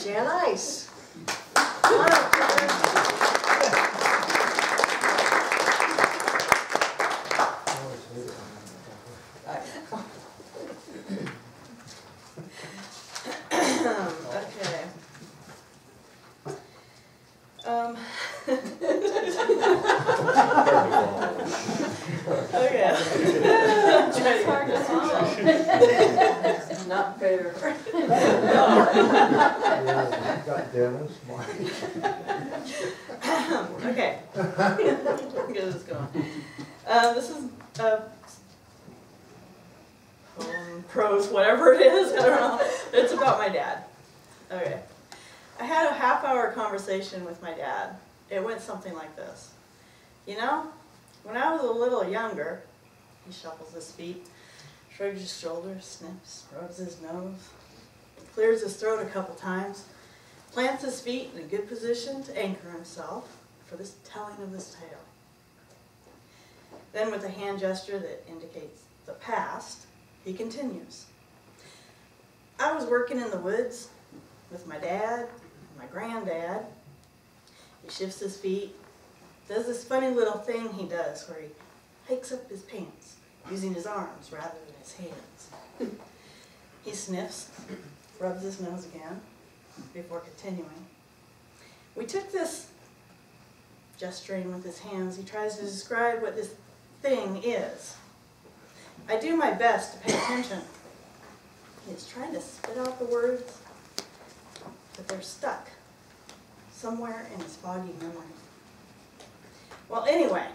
Jan Ice. Come on up, Jan. Okay. Okay. It's hard to follow. Not fair. Got Dennis, Mike. Okay. Get this going. This is prose, whatever it is. I don't know. It's about my dad. Okay. I had a half-hour conversation with my dad. It went something like this. You know, when I was a little younger, he shuffles his feet, shrugs his shoulders, sniffs, rubs his nose, clears his throat a couple times, plants his feet in a good position to anchor himself for this telling of this tale. Then with a hand gesture that indicates the past, he continues. I was working in the woods with my dad, my granddad. He shifts his feet, does this funny little thing he does where he hikes up his pants using his arms rather than his hands. He sniffs, rubs his nose again before continuing. We took this gesturing with his hands. He tries to describe what this thing is. I do my best to pay attention. He's trying to spit out the words, but they're stuck somewhere in his foggy memory. Well, anyway,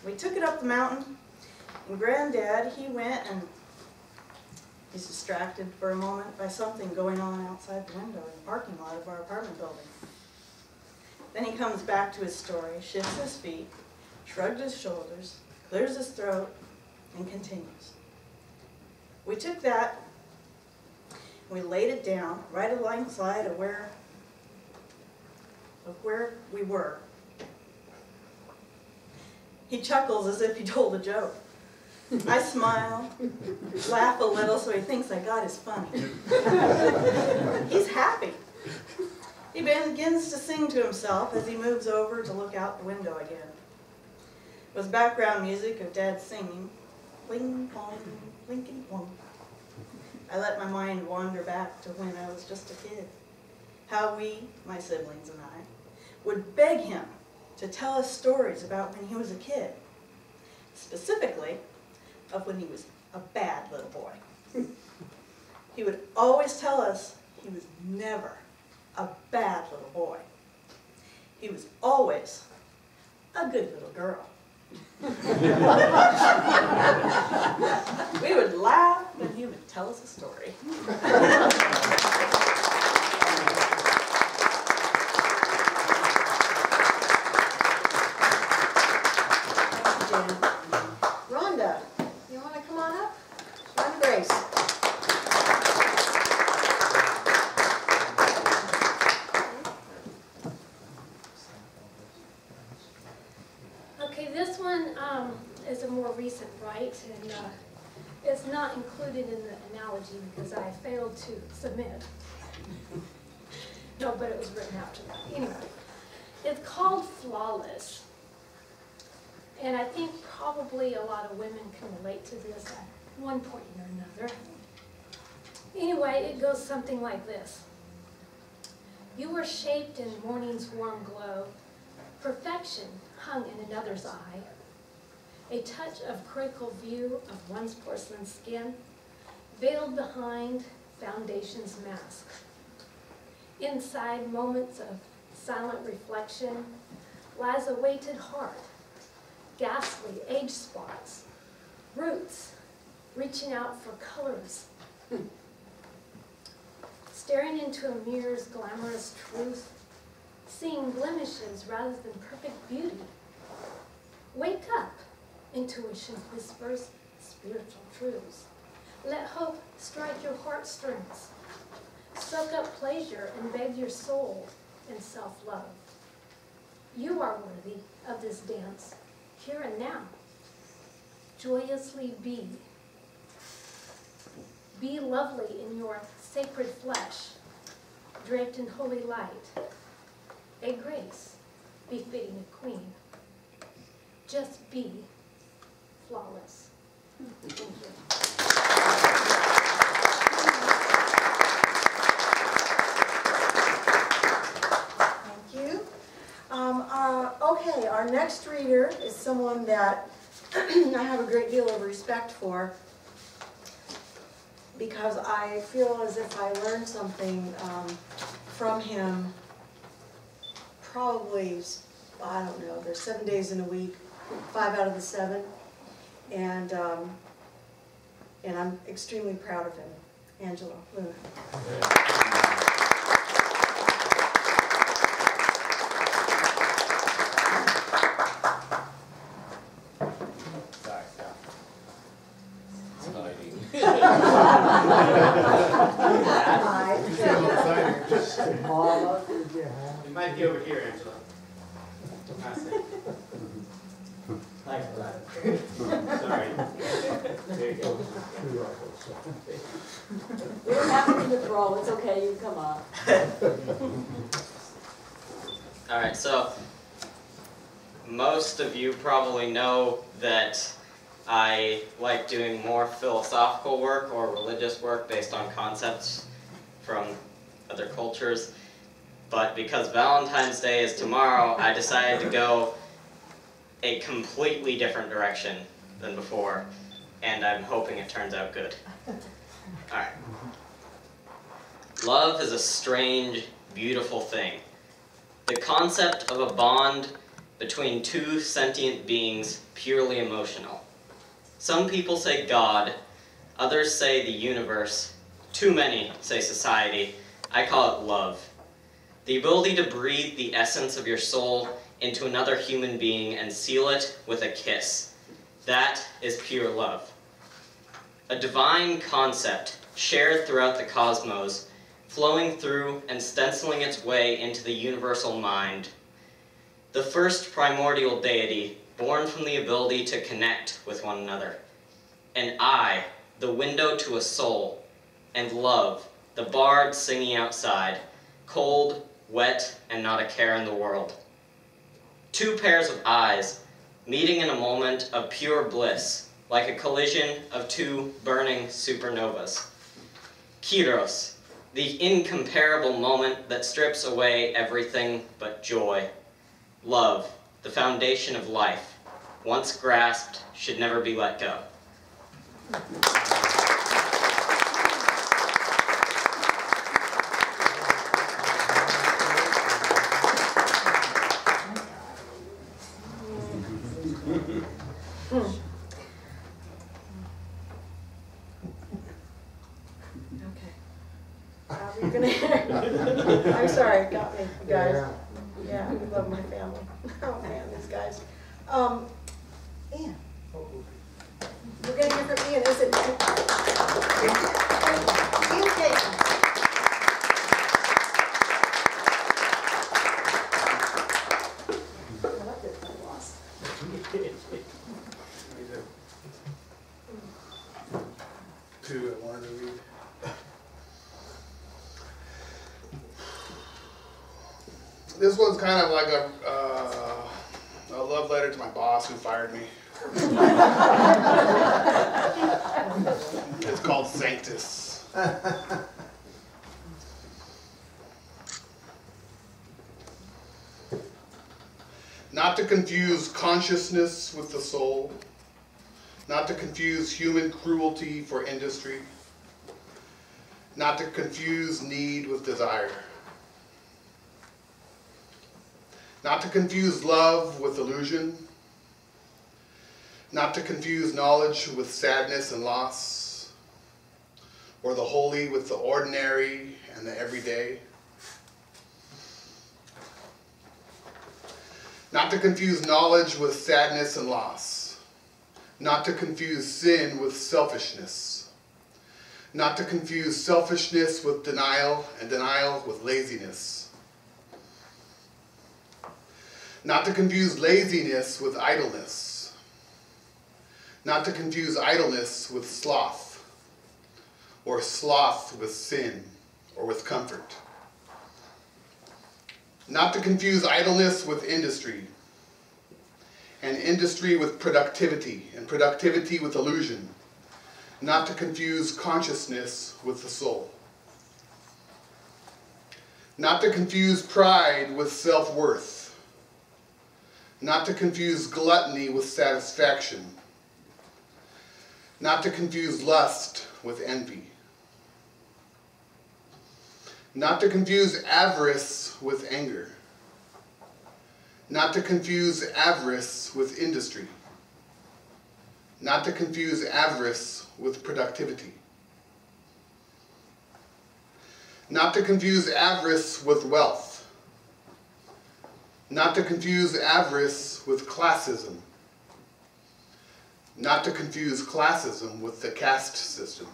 we took it up the mountain, and Granddad, he went and he's distracted for a moment by something going on outside the window in the parking lot of our apartment building. Then he comes back to his story, shifts his feet, shrugged his shoulders, clears his throat, and continues. We took that, we laid it down right alongside of where we were. He chuckles as if he told a joke. I smile, laugh a little so he thinks I got his funny. He's happy. He begins to sing to himself as he moves over to look out the window again. With background music of Dad singing, bling plong, blinking plong. I let my mind wander back to when I was just a kid. How we, my siblings and I, would beg him to tell us stories about when he was a kid. Specifically, of when he was a bad little boy. He would always tell us he was never a bad little boy. He was always a good little girl. We would laugh when he would tell us a story. Rhonda, you want to come on up? Rhonda Grace. Okay, this one is a more recent write, and it's not included in the analogy because I failed to submit. No, but it was written after that. Anyway, it's called Flawless. And I think probably a lot of women can relate to this at one point or another. Anyway, it goes something like this. You were shaped in morning's warm glow. Perfection hung in another's eye. A touch of critical view of one's porcelain skin, veiled behind foundation's mask. Inside moments of silent reflection lies a weighted heart, ghastly age spots, roots reaching out for colors. Staring into a mirror's glamorous truth, seeing blemishes rather than perfect beauty. Wake up, intuition whispers spiritual truths. Let hope strike your heartstrings. Soak up pleasure and bathe your soul in self-love. You are worthy of this dance, here and now. Joyously be. Be lovely in your sacred flesh. draped in holy light, a grace befitting a queen. Just be flawless. Thank you. Okay, our next reader is someone that I have a great deal of respect for, because I feel as if I learned something from him probably, I don't know, there's 7 days in a week, 5 out of the 7, and I'm extremely proud of him. Angela Luna. You might be over here, Angela. Thanks for that. Sorry. There you go. We don't have to do the throw, it's okay, you can come up. Alright, so most of you probably know that I like doing more philosophical work or religious work based on concepts from other cultures. But because Valentine's Day is tomorrow, I decided to go a completely different direction than before, and I'm hoping it turns out good. Alright. Love is a strange, beautiful thing. The concept of a bond between two sentient beings, purely emotional. Some people say God, others say the universe, too many say society. I call it love. The ability to breathe the essence of your soul into another human being and seal it with a kiss. That is pure love. A divine concept shared throughout the cosmos, flowing through and stenciling its way into the universal mind. The first primordial deity, born from the ability to connect with one another. An eye, the window to a soul. And love, the bard singing outside, cold, wet, and not a care in the world. Two pairs of eyes, meeting in a moment of pure bliss, like a collision of two burning supernovas. Kyros, the incomparable moment that strips away everything but joy. Love, the foundation of life, once grasped, should never be let go. You're gonna hear. I'm sorry, it got me, you guys. Yeah, I love my family. Oh man, these guys. Ian. We're gonna hear from Ian. Is it Ian Payton? Two I wanted to read. This one's kind of like a love letter to my boss who fired me. It's called Sanctus. Not to confuse consciousness with the soul. Not to confuse human cruelty for industry. Not to confuse need with desire. Not to confuse love with illusion. Not to confuse knowledge with sadness and loss, or the holy with the ordinary and the everyday. Not to confuse knowledge with sadness and loss. Not to confuse sin with selfishness. Not to confuse selfishness with denial and denial with laziness. Not to confuse laziness with idleness. Not to confuse idleness with sloth, or sloth with sin, or with comfort. Not to confuse idleness with industry, and industry with productivity, and productivity with illusion. Not to confuse consciousness with the soul. Not to confuse pride with self-worth. Not to confuse gluttony with satisfaction. Not to confuse lust with envy. Not to confuse avarice with anger. Not to confuse avarice with industry. Not to confuse avarice with productivity. Not to confuse avarice with wealth. Not to confuse avarice with classism. Not to confuse classism with the caste system.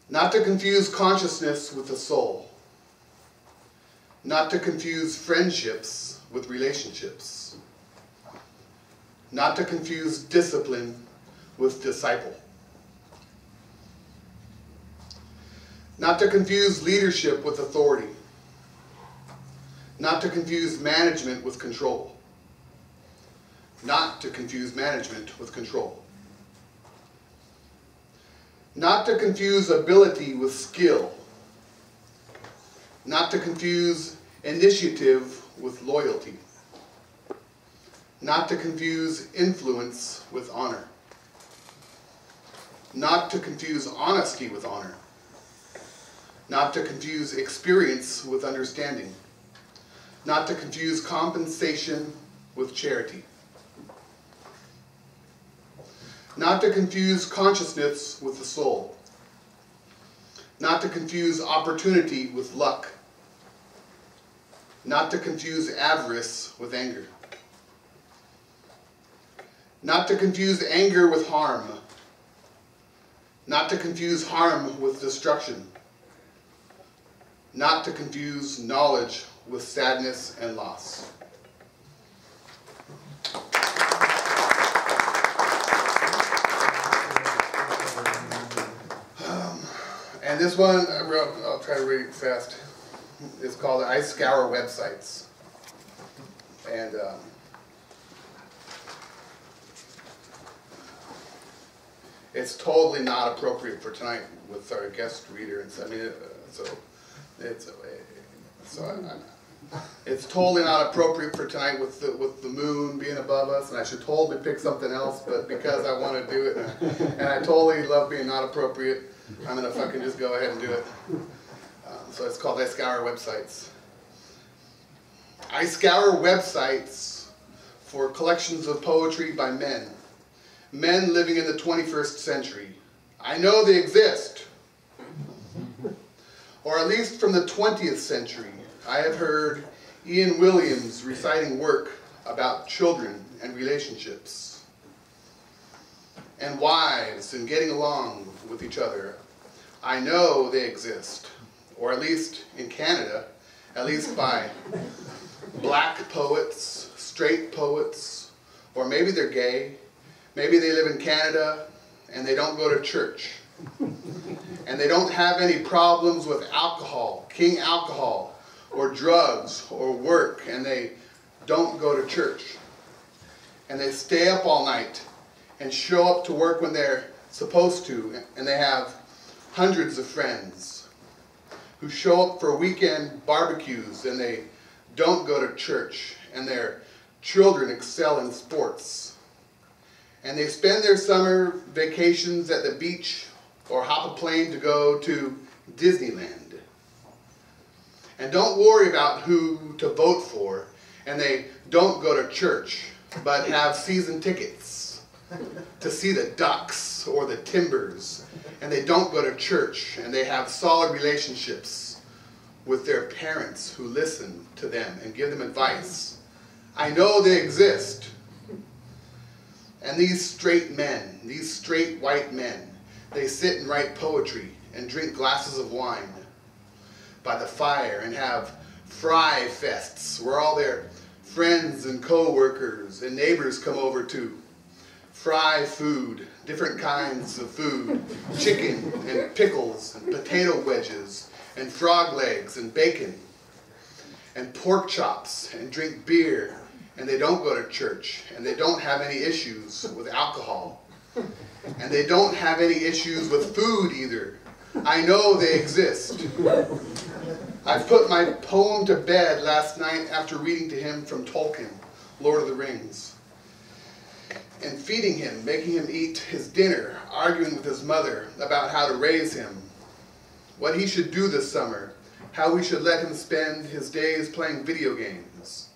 Not to confuse consciousness with the soul. Not to confuse friendships with relationships. Not to confuse discipline with disciple. Not to confuse leadership with authority. Not to confuse management with control. Not to confuse management with control. Not to confuse ability with skill. Not to confuse initiative with loyalty. Not to confuse influence with honor. Not to confuse honesty with honor. Not to confuse experience with understanding. Not to confuse compensation with charity. Not to confuse consciousness with the soul. Not to confuse opportunity with luck. Not to confuse avarice with anger. Not to confuse anger with harm. Not to confuse harm with destruction. Not to confuse knowledge with sadness and loss. And this one, I'll try to read it fast. It's called I Scour Websites. And it's totally not appropriate for tonight with our guest reader. And so, I mean, it's totally not appropriate for tonight with the moon being above us, and I should totally pick something else, but because I want to do it, and I totally love being not appropriate, I'm going to fucking just go ahead and do it. So it's called I Scour Websites. I scour websites for collections of poetry by men. Men living in the 21st century. I know they exist. Or at least from the 20th century. I have heard Ian Williams reciting work about children and relationships. And wives and getting along with each other. I know they exist. Or at least in Canada, at least by black poets, straight poets, or maybe they're gay. Maybe they live in Canada and they don't go to church. And they don't have any problems with alcohol, king alcohol, or drugs, or work, and they don't go to church. And they stay up all night and show up to work when they're supposed to, and they have hundreds of friends who show up for weekend barbecues and they don't go to church, and their children excel in sports. And they spend their summer vacations at the beach or hop a plane to go to Disneyland. And don't worry about who to vote for, and they don't go to church, but have season tickets to see the Ducks or the Timbers. And they don't go to church, and they have solid relationships with their parents who listen to them and give them advice. I know they exist. And these straight men, these straight white men, they sit and write poetry and drink glasses of wine by the fire and have fry fests where all their friends and co-workers and neighbors come over to fry food, different kinds of food, chicken and pickles and potato wedges and frog legs and bacon and pork chops and drink beer, and they don't go to church, and they don't have any issues with alcohol, and they don't have any issues with food either. I know they exist. I put my poem to bed last night after reading to him from Tolkien, Lord of the Rings, and feeding him, making him eat his dinner, arguing with his mother about how to raise him, what he should do this summer, how we should let him spend his days playing video games,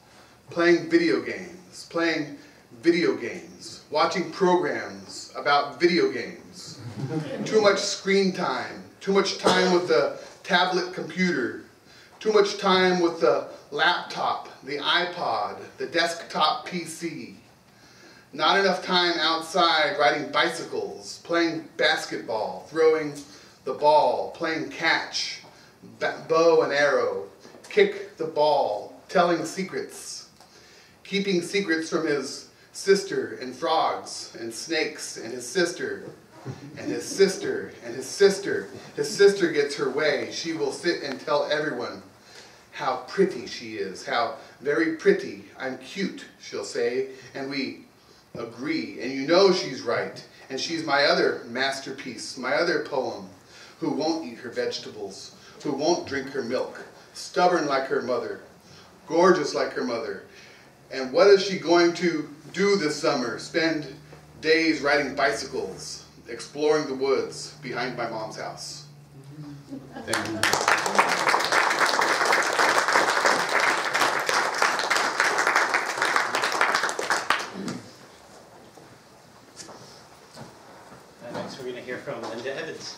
watching programs about video games, too much screen time, too much time with the tablet computer, too much time with the laptop, the iPod, the desktop PC, not enough time outside riding bicycles, playing basketball, throwing the ball, playing catch, bow and arrow, kick the ball, telling secrets, keeping secrets from his sister and frogs and snakes and his sister and his sister and his sister. His sister gets her way. She will sit and tell everyone how pretty she is, how very pretty. I'm cute, she'll say, and we agree. And you know she's right. And she's my other masterpiece, my other poem, who won't eat her vegetables, who won't drink her milk, stubborn like her mother, gorgeous like her mother. And what is she going to do this summer? Spend days riding bicycles, exploring the woods behind my mom's house. Thank you. Next we're going to hear from Linda Evans.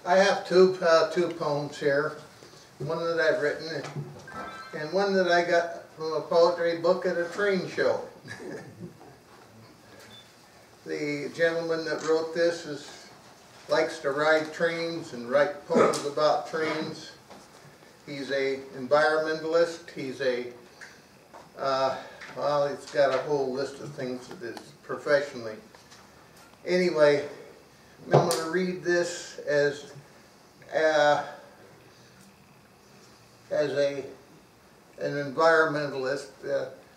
I have two poems here, one that I've written and one that I got from a poetry book at a train show. The gentleman that wrote this likes to ride trains and write poems about trains. He's a environmentalist. He's a, well, he's got a whole list of things that is professionally. Anyway, I'm going to read this as an environmentalist.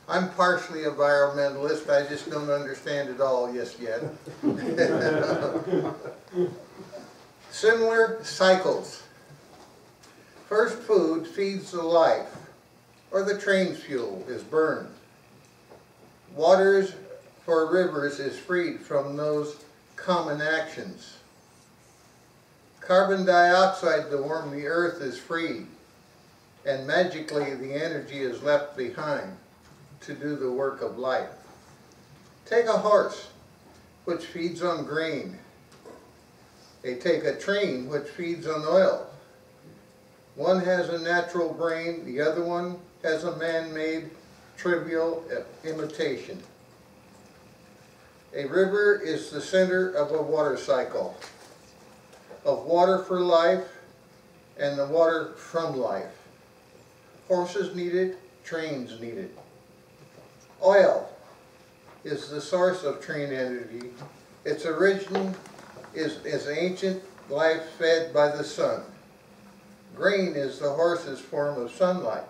I'm partially a environmentalist, I just don't understand it all just yet. Similar cycles. First food feeds the life, or the train's fuel is burned. Waters for rivers is freed from those common actions. Carbon dioxide to warm the earth is freed, and magically the energy is left behind to do the work of life. Take a horse, which feeds on grain. They take a train, which feeds on oil. One has a natural brain, the other one has a man-made, trivial imitation. A river is the center of a water cycle, of water for life and the water from life. Horses need it, trains need it. Oil is the source of train energy. Its origin is ancient life fed by the sun. Grain is the horse's form of sunlight,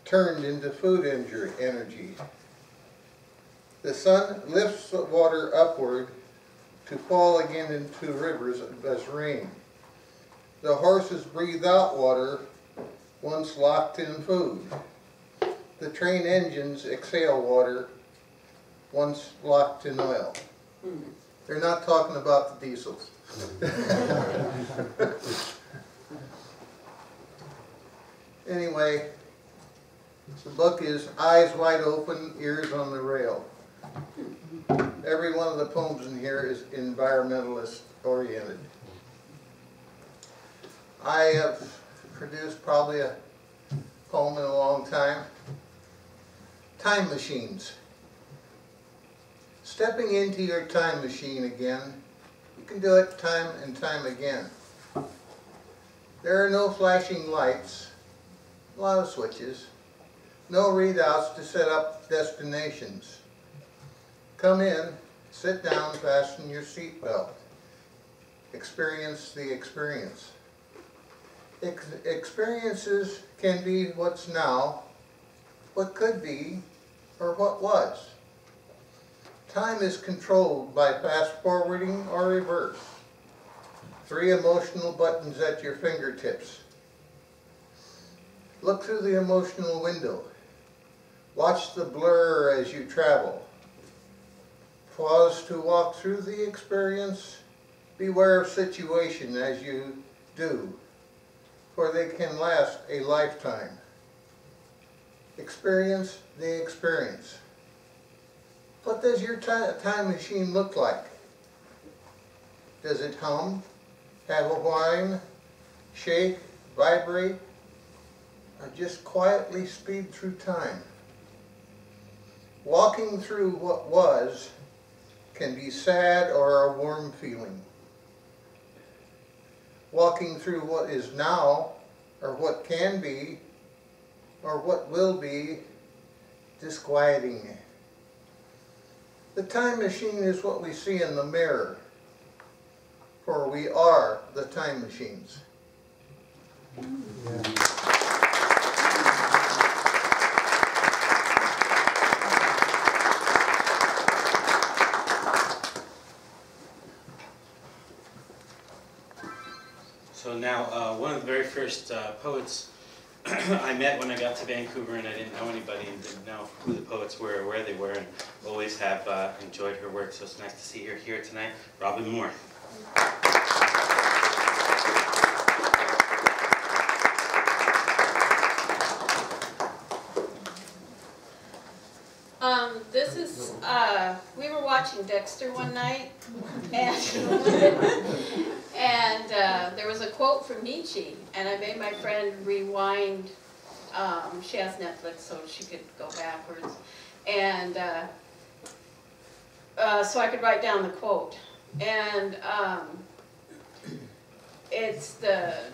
turned into food energy. The sun lifts the water upward to fall again into rivers as rain. The horses breathe out water once locked in food. The train engines exhale water once locked in oil. They're not talking about the diesels. Anyway, the book is Eyes Wide Open, Ears on the Rail. Every one of the poems in here is environmentalist oriented. I have produced probably a poem in a long time. Time machines. Stepping into your time machine again, you can do it time and time again. There are no flashing lights, a lot of switches, No readouts to set up destinations. Come in, sit down, fasten your seatbelt. Experience the experience. Experiences can be what's now, what could be, or what was. Time is controlled by fast forwarding or reverse. 3 emotional buttons at your fingertips. Look through the emotional window. Watch the blur as you travel. Pause to walk through the experience. Beware of situation as you do, for they can last a lifetime. Experience the experience. What does your time machine look like? Does it hum, have a whine, shake, vibrate, or just quietly speed through time? Walking through what was can be sad or a warm feeling. Walking through what is now, or what can be, or what will be, disquieting. The time machine is what we see in the mirror, for we are the time machines. So now, one of the very first poets I met when I got to Vancouver, and I didn't know anybody and didn't know who the poets were or where they were, and always have enjoyed her work. So it's nice to see her here tonight. Robin Moore. This is, we were watching Dexter one night, and, there was a quote from Nietzsche, and I made my friend rewind. She has Netflix, so she could go backwards, and so I could write down the quote. And it's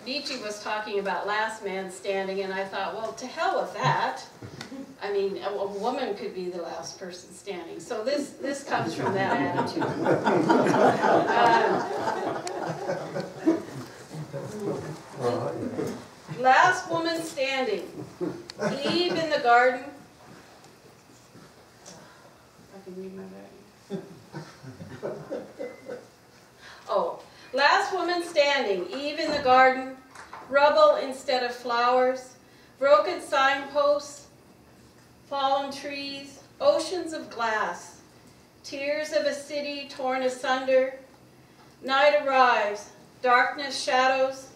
Nietzsche was talking about last man standing, and I thought, well, to hell with that. I mean, a woman could be the last person standing. So this comes from that attitude. Last woman standing. Eve in the garden. I can read my writing. Oh, last woman standing. Eve in the garden. Rubble instead of flowers. Broken signposts. Fallen trees, oceans of glass, tears of a city torn asunder. Night arrives, darkness shadows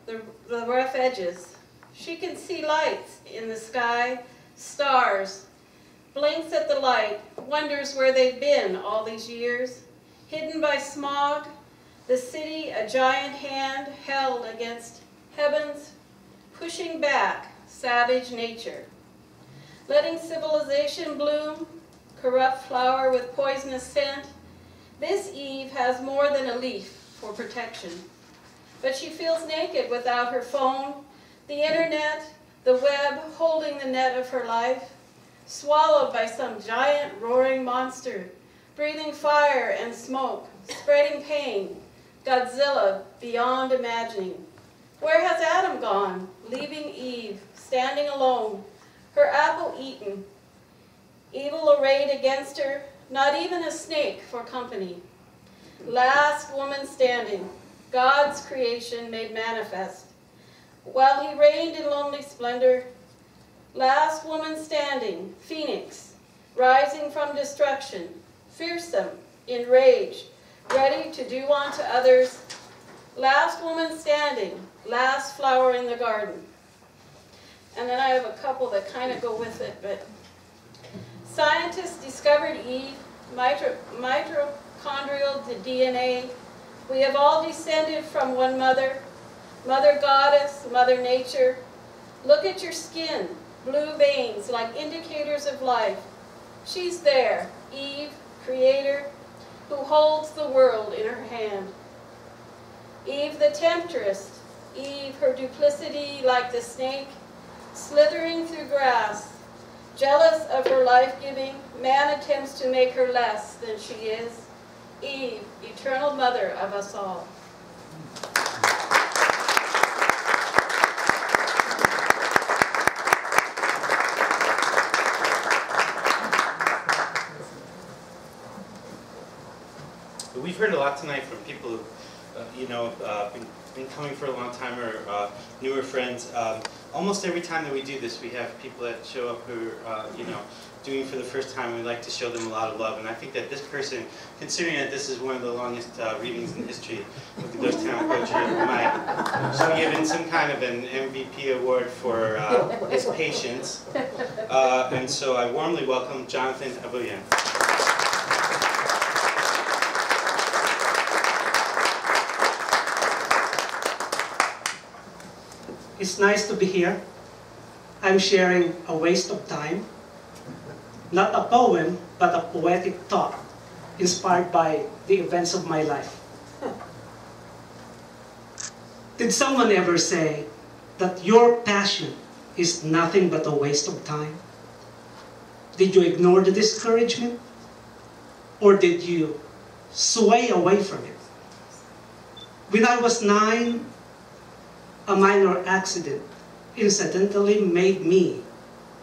the rough edges. She can see lights in the sky, stars, blinks at the light, wonders where they've been all these years. Hidden by smog, the city a giant hand held against heavens, pushing back savage nature. Letting civilization bloom, corrupt flower with poisonous scent, this Eve has more than a leaf for protection. But she feels naked without her phone, the internet, the web holding the net of her life, swallowed by some giant roaring monster, breathing fire and smoke, spreading pain, Godzilla beyond imagining. Where has Adam gone, leaving Eve, standing alone, her apple eaten, evil arrayed against her, not even a snake for company. Last woman standing, God's creation made manifest. While he reigned in lonely splendor, last woman standing, phoenix, rising from destruction, fearsome, enraged, ready to do unto others. Last woman standing, last flower in the garden. And then I have a couple that kind of go with it, but scientists discovered Eve, mitochondrial DNA. We have all descended from one mother, Mother Goddess, Mother Nature. Look at your skin, blue veins like indicators of life. She's there, Eve, Creator, who holds the world in her hand. Eve the temptress, Eve, her duplicity like the snake, slithering through grass, Jealous of her life-giving, man attempts to make her less than she is. Eve, eternal mother of us all. We've heard a lot tonight from people who, been coming for a long time or newer friends. Almost every time that we do this, we have people that show up who are, doing it for the first time. We like to show them a lot of love, and I think that this person, considering that this is one of the longest readings in history of the Ghost Town Poetry, might be given some kind of an MVP award for his patience. And so I warmly welcome Jonathan Aboyan. It's nice to be here. I'm sharing a waste of time. Not a poem, but a poetic thought inspired by the events of my life. Did someone ever say that your passion is nothing but a waste of time? Did you ignore the discouragement? Or did you sway away from it? When I was 9, a minor accident incidentally made me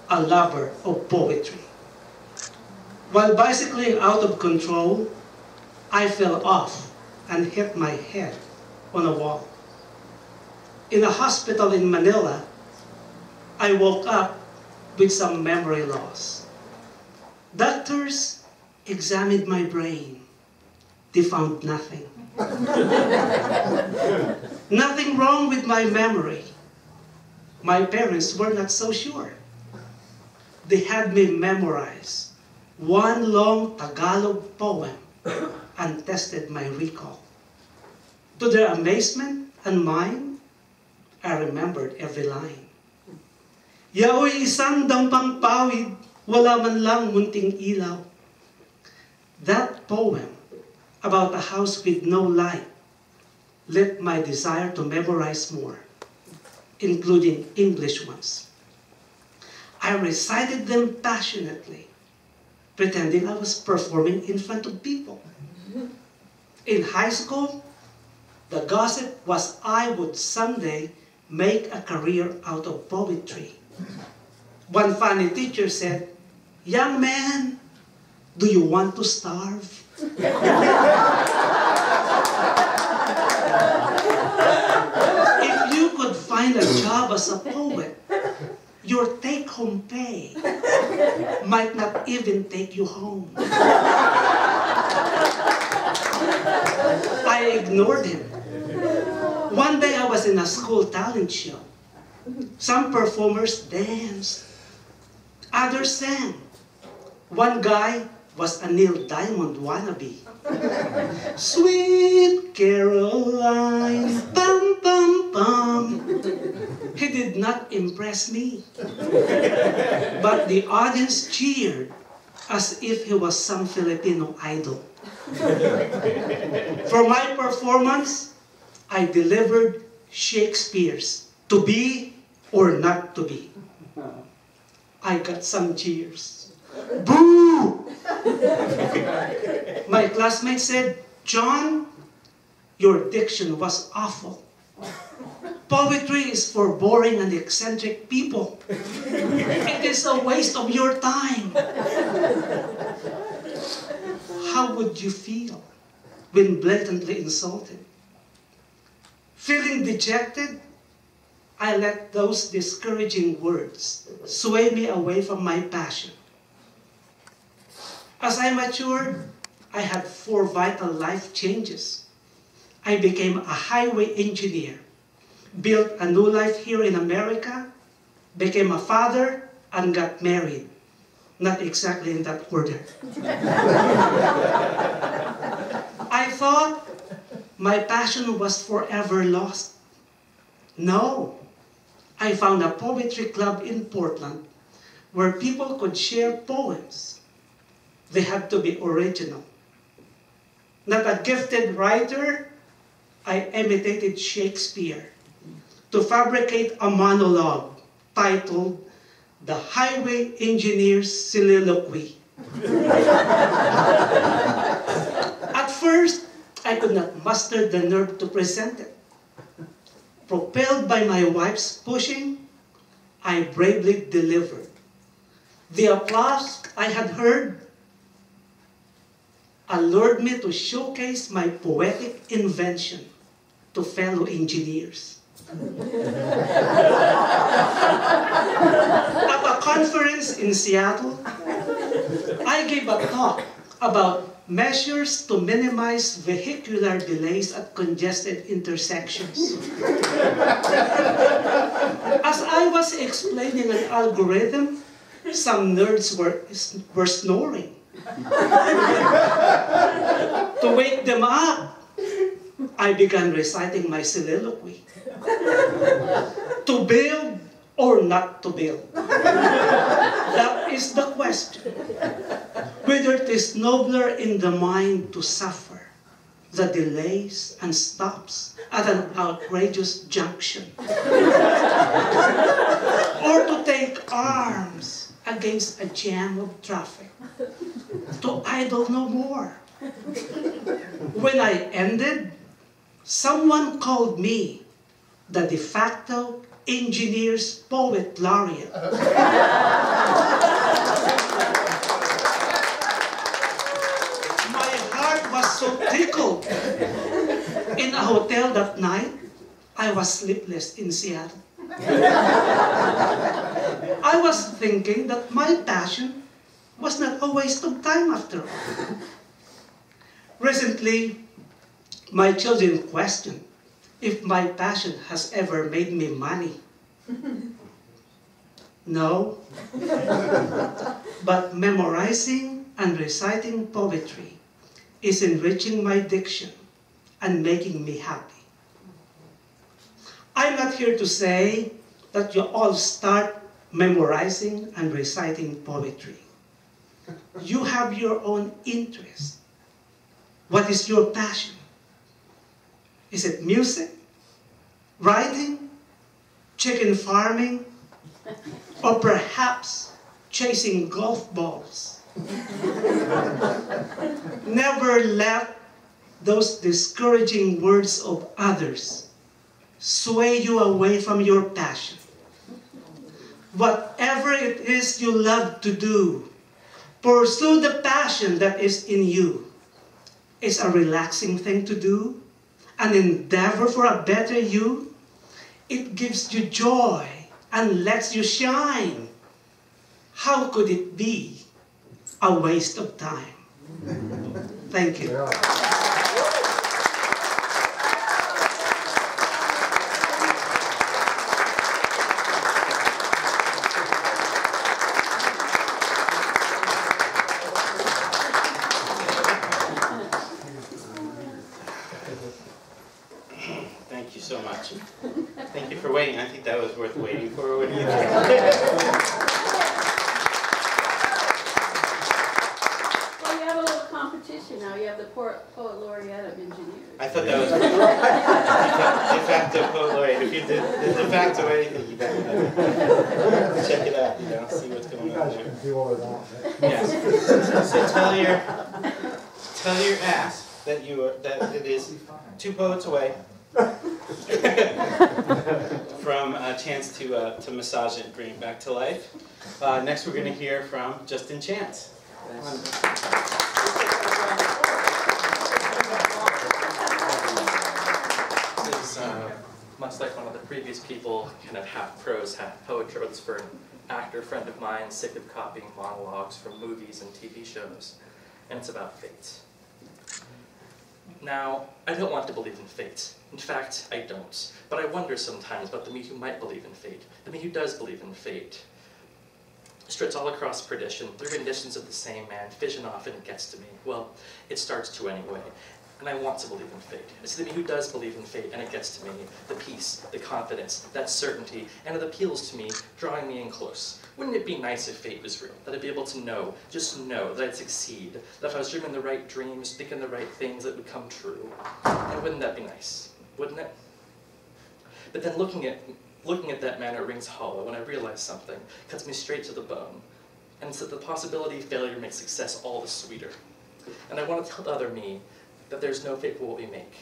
a lover of poetry. While bicycling out of control, I fell off and hit my head on a wall. In a hospital in Manila, I woke up with some memory loss. Doctors examined my brain. They found nothing. Nothing wrong with my memory. My parents were not so sure. They had me memorize one long Tagalog poem and tested my recall. To their amazement and mine, I remembered every line. Yaoy isang dampang pawid, wala man lang munting ilaw. That poem about a house with no light lit my desire to memorize more, including English ones. I recited them passionately, pretending I was performing in front of people. In high school, the gossip was I would someday make a career out of poetry. One funny teacher said, "Young man, do you want to starve?" If you could find a job as a poet, your take-home pay might not even take you home. I ignored him. One day I was in a school talent show. Some performers danced, others sang. One guy was a Neil Diamond wannabe. Sweet Caroline, bum bum bum. He did not impress me. But the audience cheered as if he was some Filipino idol. For my performance, I delivered Shakespeare's To Be or Not to Be. I got some cheers. Boo! My classmate said, "John, your diction was awful. Poetry is for boring and eccentric people. It is a waste of your time." How would you feel when blatantly insulted? Feeling dejected, I let those discouraging words sway me away from my passion. As I matured, I had 4 vital life changes. I became a highway engineer, built a new life here in America, became a father, and got married. Not exactly in that order. I thought my passion was forever lost. No, I found a poetry club in Portland where people could share poems. They had to be original. Not a gifted writer, I imitated Shakespeare to fabricate a monologue titled the highway engineer's soliloquy. At first, I could not muster the nerve to present it. Propelled by my wife's pushing, I bravely delivered. The applause I had heard allured me to showcase my poetic invention to fellow engineers. At a conference in Seattle, I gave a talk about measures to minimize vehicular delays at congested intersections. As I was explaining an algorithm, some nerds were snoring. To wake them up, I began reciting my soliloquy. To build or not to build? That is the question. Whether it is nobler in the mind to suffer the delays and stops at an outrageous junction, or to take arms against a jam of traffic, to idle no more. When I ended, someone called me the de facto engineer's poet laureate. My heart was so tickled. In a hotel that night, I was sleepless in Seattle. I was thinking that my passion was not a waste of time after all. Recently, my children questioned if my passion has ever made me money. No, but memorizing and reciting poetry is enriching my diction and making me happy. I'm not here to say that you all start memorizing and reciting poetry. You have your own interest. What is your passion? Is it music, writing, chicken farming, or perhaps chasing golf balls? Never let those discouraging words of others sway you away from your passion. Whatever it is you love to do, pursue the passion that is in you. It's a relaxing thing to do, an endeavor for a better you. It gives you joy and lets you shine. How could it be a waste of time? Thank you. Thank you so much. Thank you for waiting. I think that was worth waiting for. What do you think? Well, you have a little competition now. You have the poet laureate of engineers. I thought that was de facto poet laureate. If you did the de facto anything, you better check it out. You know, see what's going on there. Do all of that. Yes. So tell your ass that it is 2 poets away from a chance to massage it and bring it back to life. Next, we're going to hear from Justin Chance. This is much like one of the previous people, kind of half prose, half poetry. It's for an actor friend of mine, sick of copying monologues from movies and TV shows, and it's about fate. Now, I don't want to believe in fate. In fact, I don't. But I wonder sometimes about the me who might believe in fate, the me who does believe in fate. Struts all across perdition, through renditions of the same man, fission off and it gets to me. Well, it starts to anyway. And I want to believe in fate. It's the me who does believe in fate, and it gets to me. The peace, the confidence, that certainty, and it appeals to me, drawing me in close. Wouldn't it be nice if fate was real? That I'd be able to know, just know, that I'd succeed. That if I was dreaming the right dreams, thinking the right things, that would come true. And wouldn't that be nice? Wouldn't it? But then looking at Looking at that manner rings hollow when I realize something, cuts me straight to the bone. And it's that the possibility of failure makes success all the sweeter. And I want to tell the other me that there's no fate for what we make,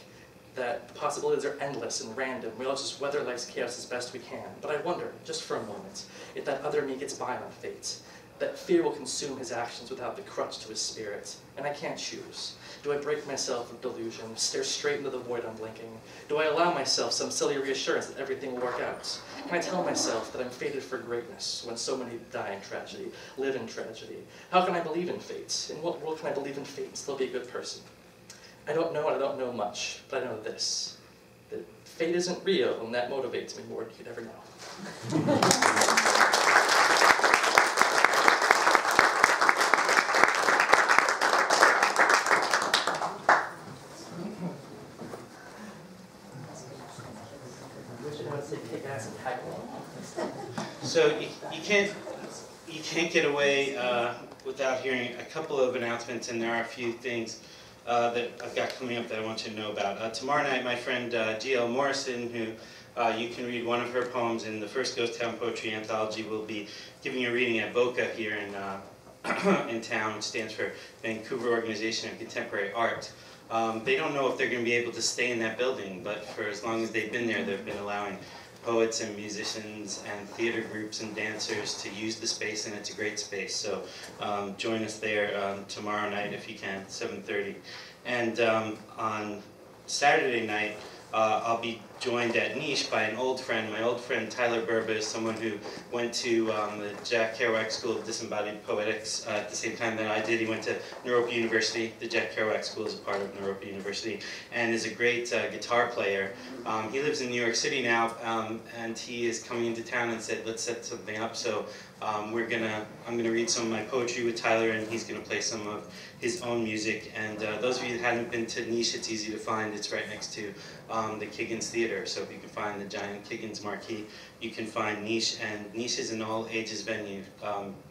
that the possibilities are endless and random. We all just weather life's chaos as best we can. But I wonder, just for a moment, if that other me gets by on fate, that fear will consume his actions without the crutch to his spirit. And I can't choose. Do I break myself of delusion, stare straight into the void unblinking? Do I allow myself some silly reassurance that everything will work out? Can I tell myself that I'm fated for greatness when so many die in tragedy, live in tragedy? How can I believe in fate? In what world can I believe in fate and still be a good person? I don't know, and I don't know much, but I know this, that fate isn't real, and that motivates me more than you could ever know. So you can't get away without hearing a couple of announcements, and there are a few things that I've got coming up that I want you to know about. Tomorrow night, my friend G.L. Morrison, who you can read one of her poems in the first Ghost Town Poetry Anthology, will be giving a reading at Boca here in town, which stands for Vancouver Organization of Contemporary Art. They don't know if they're going to be able to stay in that building, but for as long as they've been there, they've been allowing poets and musicians and theater groups and dancers to use the space, and it's a great space. So join us there tomorrow night if you can, 7:30. And on Saturday night, I'll be joined at Niche by an old friend. My old friend Tyler Burba is someone who went to the Jack Kerouac School of Disembodied Poetics at the same time that I did. He went to Naropa University. The Jack Kerouac School is a part of Naropa University, and is a great guitar player. He lives in New York City now, and he is coming into town and said, let's set something up. So I'm gonna read some of my poetry with Tyler, and he's gonna play some of his own music. And those of you that haven't been to Niche, it's easy to find. It's right next to the Kiggins Theater. So if you can find the giant Kiggins marquee, you can find Niche. And Niche is an all-ages venue,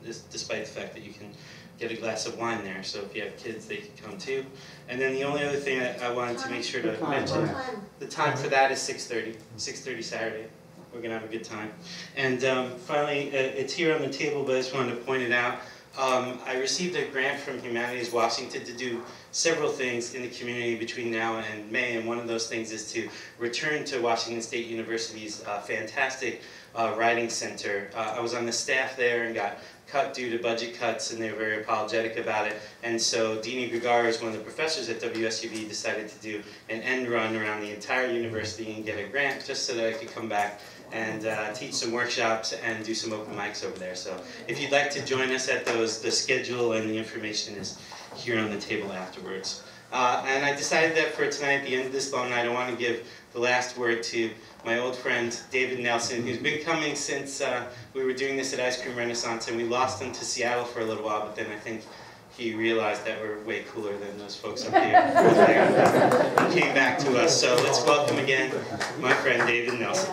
despite the fact that you can get a glass of wine there. So if you have kids, they can come too. And then the only other thing I wanted to make sure to mention, the time for that is 6:30 Saturday. We're going to have a good time. And finally, it's here on the table, but I just wanted to point it out. I received a grant from Humanities Washington to do several things in the community between now and May, and one of those things is to return to Washington State University's fantastic writing center. I was on the staff there and got cut due to budget cuts, and they were very apologetic about it. And so Deanie Gagaris, one of the professors at WSUB, decided to do an end run around the entire university and get a grant just so that I could come back and teach some workshops and do some open mics over there. So if you'd like to join us at those, the schedule and the information is here on the table afterwards. And I decided that for tonight, at the end of this long night, I want to give the last word to my old friend David Nelson, who's been coming since we were doing this at Ice Cream Renaissance, and we lost him to Seattle for a little while, but then I think he realized that we're way cooler than those folks up here. He came back to us. So let's welcome again my friend David Nelson.